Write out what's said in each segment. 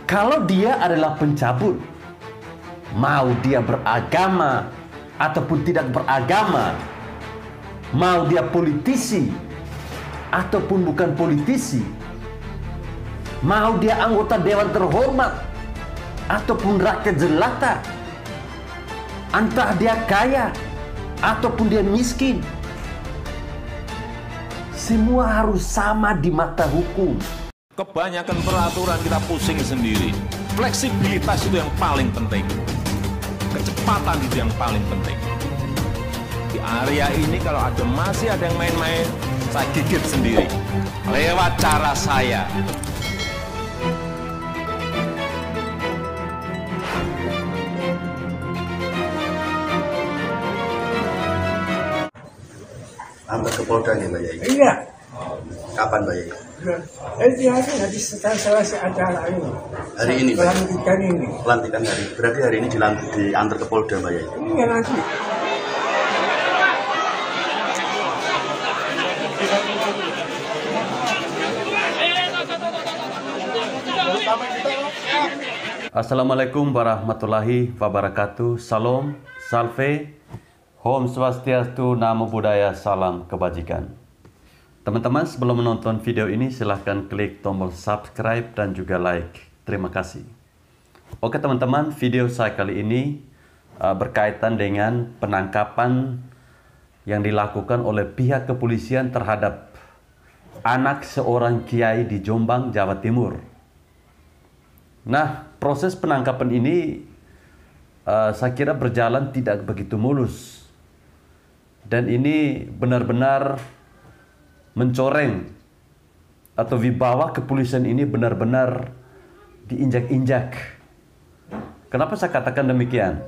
Kalau dia adalah pencabut, mau dia beragama ataupun tidak beragama, mau dia politisi ataupun bukan politisi, mau dia anggota dewan terhormat ataupun rakyat jelata, entah dia kaya ataupun dia miskin, semua harus sama di mata hukum. Kebanyakan peraturan kita pusing sendiri. Fleksibilitas itu yang paling penting. Kecepatan itu yang paling penting. Di area ini kalau masih ada yang main-main, saya gigit sendiri. Lewat cara saya. Antar ke Polda nih Mbak Yai? Iya. Kapan Mbak Yai? Itu hari setelah selesai acara ini. Hari ini Mbak Yai? Pelantikan ini. Pelantikan hari. Berarti hari ini diantar ke Polda Mbak Yai? Iya nanti. Assalamualaikum warahmatullahi wabarakatuh. Salam, salve, Om Swastiastu, Namo Buddhaya, salam kebajikan. Teman-teman, sebelum menonton video ini silahkan klik tombol subscribe dan juga like. Terima kasih. Oke teman-teman, video saya kali ini berkaitan dengan penangkapan yang dilakukan oleh pihak kepolisian terhadap anak seorang kiai di Jombang, Jawa Timur. Nah, proses penangkapan ini saya kira berjalan tidak begitu mulus. Dan ini benar-benar mencoreng atau wibawa kepolisian ini benar-benar diinjak-injak. Kenapa saya katakan demikian?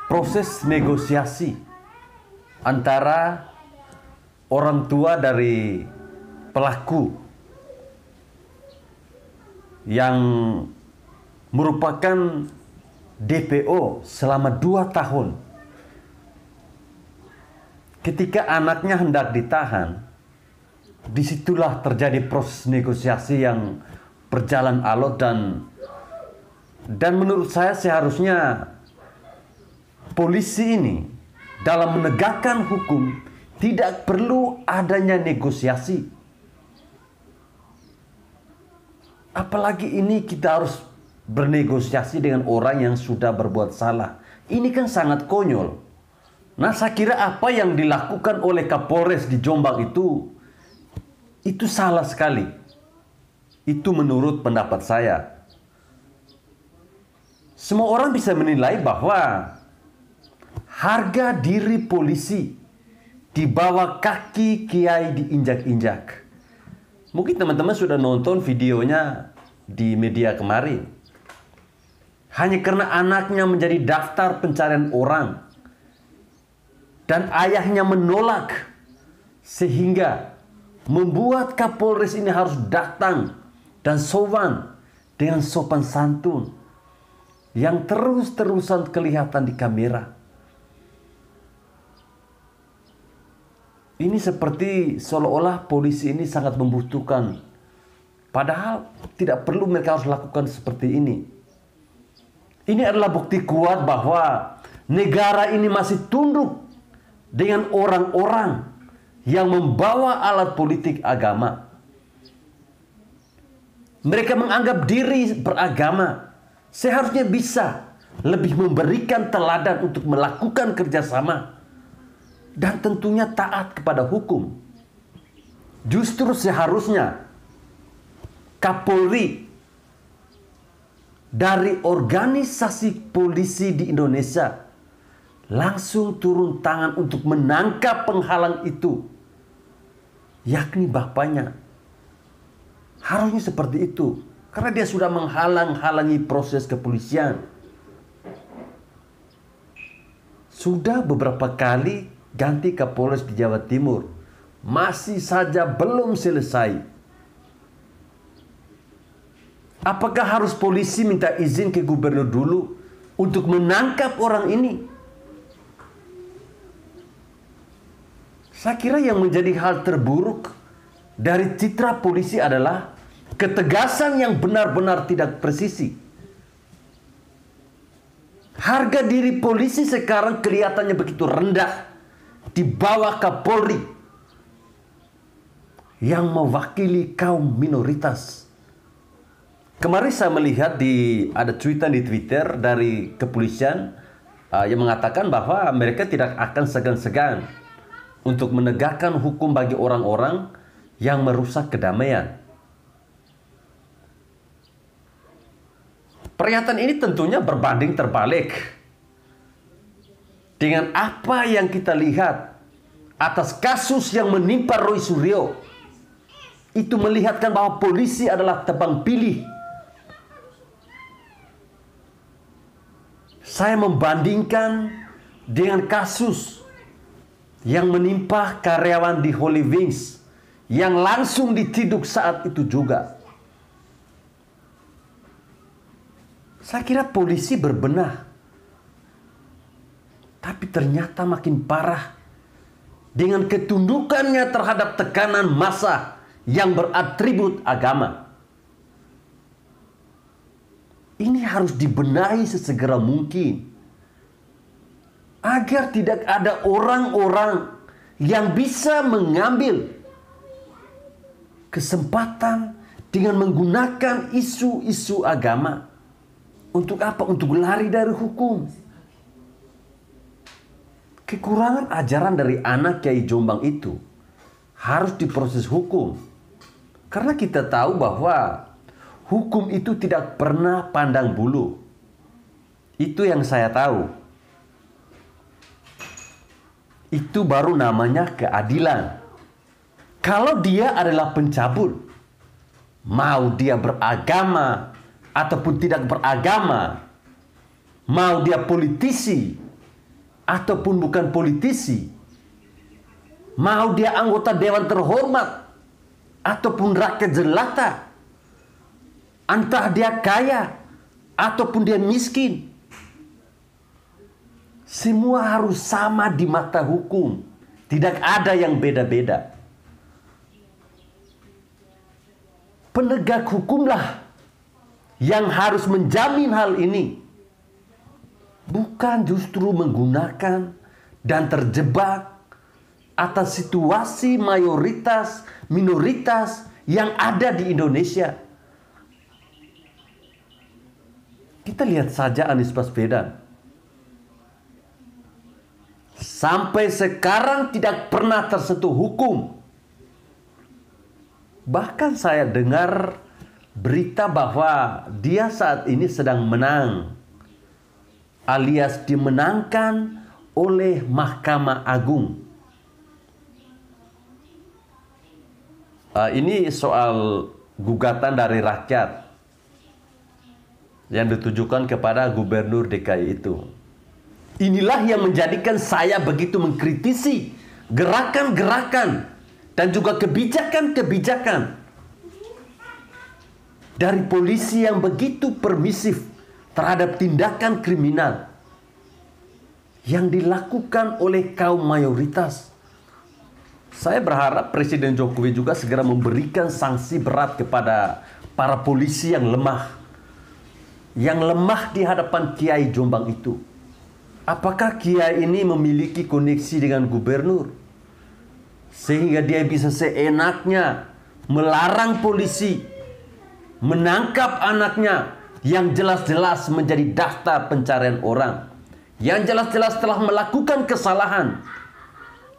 Proses negosiasi antara orang tua dari pelaku yang merupakan DPO selama 2 tahun. Ketika anaknya hendak ditahan, disitulah terjadi proses negosiasi yang berjalan alot dan menurut saya seharusnya polisi ini dalam menegakkan hukum tidak perlu adanya negosiasi. Apalagi ini kita harus bernegosiasi dengan orang yang sudah berbuat salah. Ini kan sangat konyol. Nah, saya kira apa yang dilakukan oleh Kapolres di Jombang itu salah sekali. Itu menurut pendapat saya. Semua orang bisa menilai bahwa harga diri polisi di bawah kaki kiai diinjak-injak. Mungkin teman-teman sudah nonton videonya di media kemarin. Hanya karena anaknya menjadi daftar pencarian orang dan ayahnya menolak, sehingga membuat Kapolres ini harus datang dan sowan dengan sopan santun yang terus-terusan kelihatan di kamera. Ini seperti seolah-olah polisi ini sangat membutuhkan, padahal tidak perlu mereka harus lakukan seperti ini. Ini adalah bukti kuat bahwa negara ini masih tunduk dengan orang-orang yang membawa alat politik agama. Mereka menganggap diri beragama, seharusnya bisa lebih memberikan teladan untuk melakukan kerjasama dan tentunya taat kepada hukum. Justru seharusnya Kapolri dari organisasi polisi di Indonesia langsung turun tangan untuk menangkap penghalang itu, yakni bapaknya. Harusnya seperti itu, karena dia sudah menghalang-halangi proses kepolisian. Sudah beberapa kali ganti Kapolres di Jawa Timur, masih saja belum selesai. Apakah harus polisi minta izin ke gubernur dulu untuk menangkap orang ini? Saya kira yang menjadi hal terburuk dari citra polisi adalah ketegasan yang benar-benar tidak presisi. Harga diri polisi sekarang kelihatannya begitu rendah di bawah Kapolri yang mewakili kaum minoritas. Kemarin saya melihat ada cuitan di Twitter dari kepolisian yang mengatakan bahwa mereka tidak akan segan-segan untuk menegakkan hukum bagi orang-orang yang merusak kedamaian. Pernyataan ini tentunya berbanding terbalik dengan apa yang kita lihat atas kasus yang menimpa Roy Suryo. Itu melihatkan bahwa polisi adalah tebang pilih. Saya membandingkan dengan kasus yang menimpa karyawan di Holy Wings yang langsung diciduk saat itu juga. Saya kira polisi berbenah. Tapi ternyata makin parah dengan ketundukannya terhadap tekanan massa yang beratribut agama. Ini harus dibenahi sesegera mungkin agar tidak ada orang-orang yang bisa mengambil kesempatan dengan menggunakan isu-isu agama. Untuk apa? Untuk lari dari hukum. Kekurangan ajaran dari anak Kiai Jombang itu harus diproses hukum. Karena kita tahu bahwa hukum itu tidak pernah pandang bulu. Itu yang saya tahu. Itu baru namanya keadilan. Kalau dia adalah pencabul, mau dia beragama ataupun tidak beragama, mau dia politisi ataupun bukan politisi, mau dia anggota dewan terhormat ataupun rakyat jelata, entah dia kaya ataupun dia miskin, semua harus sama di mata hukum. Tidak ada yang beda-beda. Penegak hukumlah yang harus menjamin hal ini. Bukan justru menggunakan dan terjebak atas situasi mayoritas, minoritas yang ada di Indonesia. Kita lihat saja Anies Baswedan. Sampai sekarang tidak pernah tersentuh hukum. Bahkan saya dengar berita bahwa dia saat ini sedang menang, alias dimenangkan oleh Mahkamah Agung. Ini soal gugatan dari rakyat yang ditujukan kepada Gubernur DKI itu. Inilah yang menjadikan saya begitu mengkritisi gerakan-gerakan dan juga kebijakan-kebijakan dari polisi yang begitu permisif terhadap tindakan kriminal yang dilakukan oleh kaum mayoritas. Saya berharap Presiden Jokowi juga segera memberikan sanksi berat kepada para polisi yang lemah di hadapan Kiai Jombang itu. Apakah Kiai ini memiliki koneksi dengan gubernur sehingga dia bisa seenaknya melarang polisi menangkap anaknya yang jelas-jelas menjadi daftar pencarian orang, yang jelas-jelas telah melakukan kesalahan?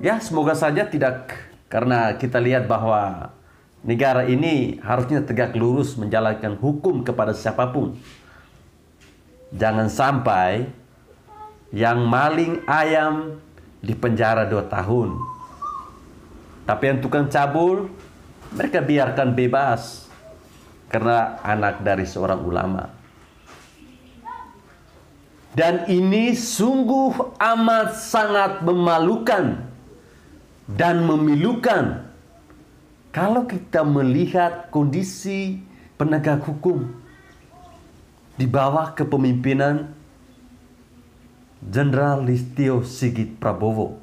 Ya, semoga saja tidak, karena kita lihat bahwa negara ini harusnya tegak lurus menjalankan hukum kepada siapapun. Jangan sampai yang maling ayam dipenjara 2 tahun, tapi yang tukang cabul mereka biarkan bebas karena anak dari seorang ulama. Dan ini sungguh amat sangat memalukan dan memilukan kalau kita melihat kondisi penegak hukum di bawah kepemimpinan Jenderal Listio Sigit Prabowo.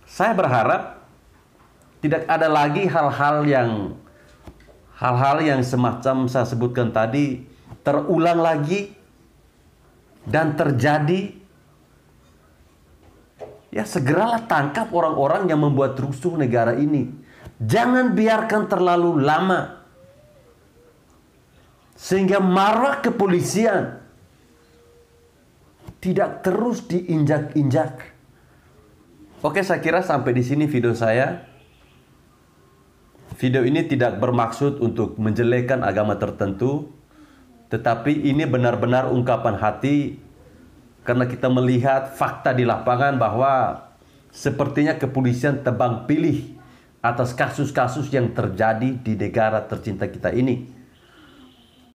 Saya berharap tidak ada lagi hal-hal yang semacam saya sebutkan tadi terulang lagi dan terjadi. Ya, segeralah tangkap orang-orang yang membuat rusuh negara ini. Jangan biarkan terlalu lama sehingga marwah kepolisian tidak terus diinjak-injak. Oke, saya kira sampai di sini video saya. Video ini tidak bermaksud untuk menjelekkan agama tertentu, tetapi ini benar-benar ungkapan hati karena kita melihat fakta di lapangan bahwa sepertinya kepolisian tebang pilih atas kasus-kasus yang terjadi di negara tercinta kita ini.